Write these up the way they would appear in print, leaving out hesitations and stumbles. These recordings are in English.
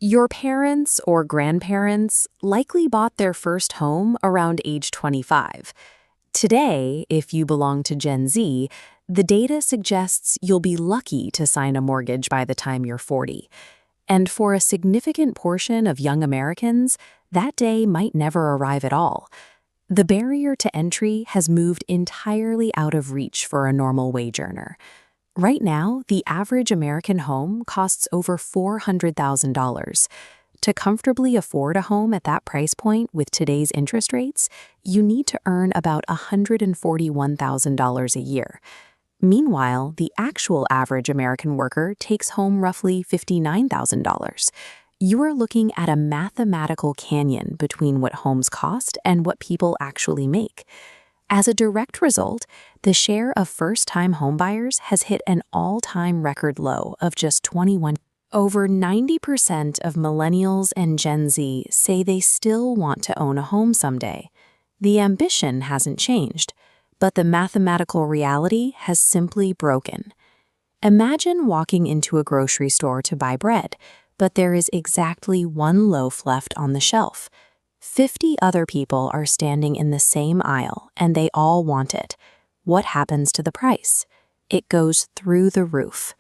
Your parents or grandparents likely bought their first home around age 25. Today, if you belong to Gen Z, the data suggests you'll be lucky to sign a mortgage by the time you're 40. And for a significant portion of young Americans, that day might never arrive at all. The barrier to entry has moved entirely out of reach for a normal wage earner. Right now, the average American home costs over $400,000. To comfortably afford a home at that price point with today's interest rates, you need to earn about $141,000 a year. Meanwhile, the actual average American worker takes home roughly $59,000. You are looking at a mathematical canyon between what homes cost and what people actually make. As a direct result, the share of first-time homebuyers has hit an all-time record low of just 21%. Over 90% of Millennials and Gen Z say they still want to own a home someday. The ambition hasn't changed, but the mathematical reality has simply broken. Imagine walking into a grocery store to buy bread, but there is exactly one loaf left on the shelf. 50 other people are standing in the same aisle, and they all want it. What happens to the price? It goes through the roof.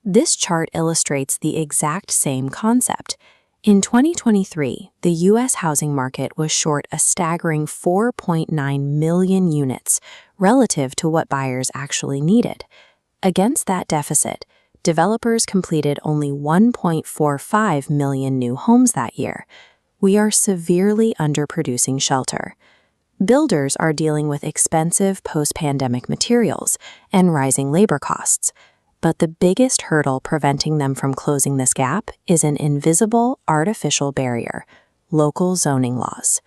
This chart illustrates the exact same concept. In 2023, the U.S. housing market was short a staggering 4.9 million units relative to what buyers actually needed. Against that deficit, developers completed only 1.45 million new homes that year. We are severely underproducing shelter. Builders are dealing with expensive post-pandemic materials and rising labor costs. But the biggest hurdle preventing them from closing this gap is an invisible, artificial barrier: local zoning laws.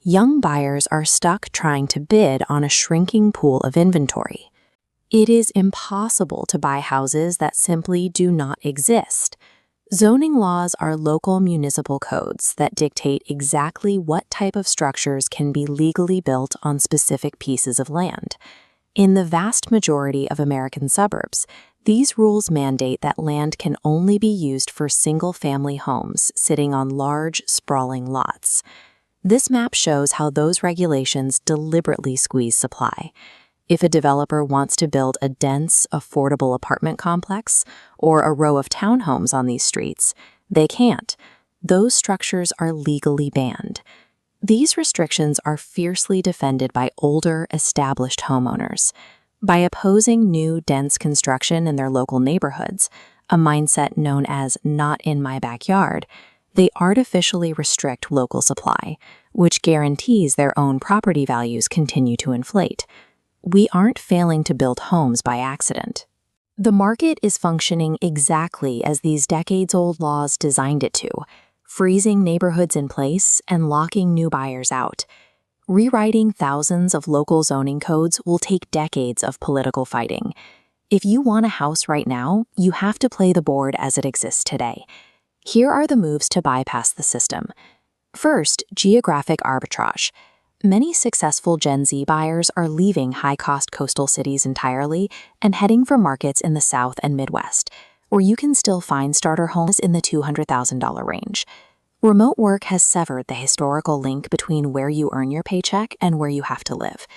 Young buyers are stuck trying to bid on a shrinking pool of inventory. It is impossible to buy houses that simply do not exist. Zoning laws are local municipal codes that dictate exactly what type of structures can be legally built on specific pieces of land. In the vast majority of American suburbs, these rules mandate that land can only be used for single-family homes sitting on large, sprawling lots. This map shows how those regulations deliberately squeeze supply. If a developer wants to build a dense, affordable apartment complex or a row of townhomes on these streets, they can't. Those structures are legally banned. These restrictions are fiercely defended by older, established homeowners. By opposing new, dense construction in their local neighborhoods, a mindset known as "not in my backyard," they artificially restrict local supply, which guarantees their own property values continue to inflate. We aren't failing to build homes by accident. The market is functioning exactly as these decades-old laws designed it to, freezing neighborhoods in place and locking new buyers out. Rewriting thousands of local zoning codes will take decades of political fighting. If you want a house right now, you have to play the board as it exists today. Here are the moves to bypass the system. First, geographic arbitrage. Many successful Gen Z buyers are leaving high-cost coastal cities entirely and heading for markets in the South and Midwest, where you can still find starter homes in the $200,000 range. Remote work has severed the historical link between where you earn your paycheck and where you have to live.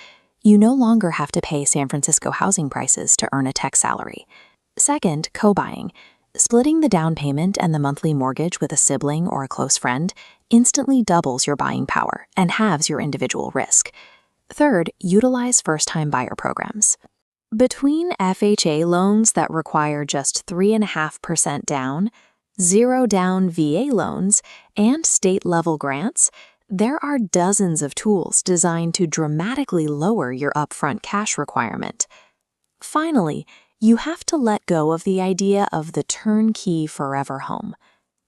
You no longer have to pay San Francisco housing prices to earn a tech salary. Second, co-buying. Splitting the down payment and the monthly mortgage with a sibling or a close friend instantly doubles your buying power and halves your individual risk. Third, utilize first-time buyer programs. Between FHA loans that require just 3.5% down, zero-down VA loans, and state-level grants, there are dozens of tools designed to dramatically lower your upfront cash requirement. Finally, you have to let go of the idea of the turnkey forever home.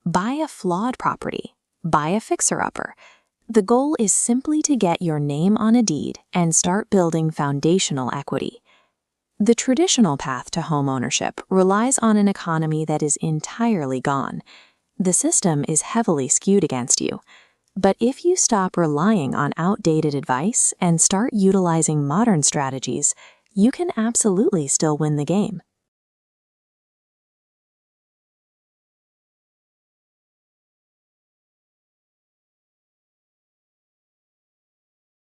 Buy a flawed property. Buy a fixer-upper. The goal is simply to get your name on a deed and start building foundational equity. The traditional path to homeownership relies on an economy that is entirely gone. The system is heavily skewed against you. But if you stop relying on outdated advice and start utilizing modern strategies, you can absolutely still win the game.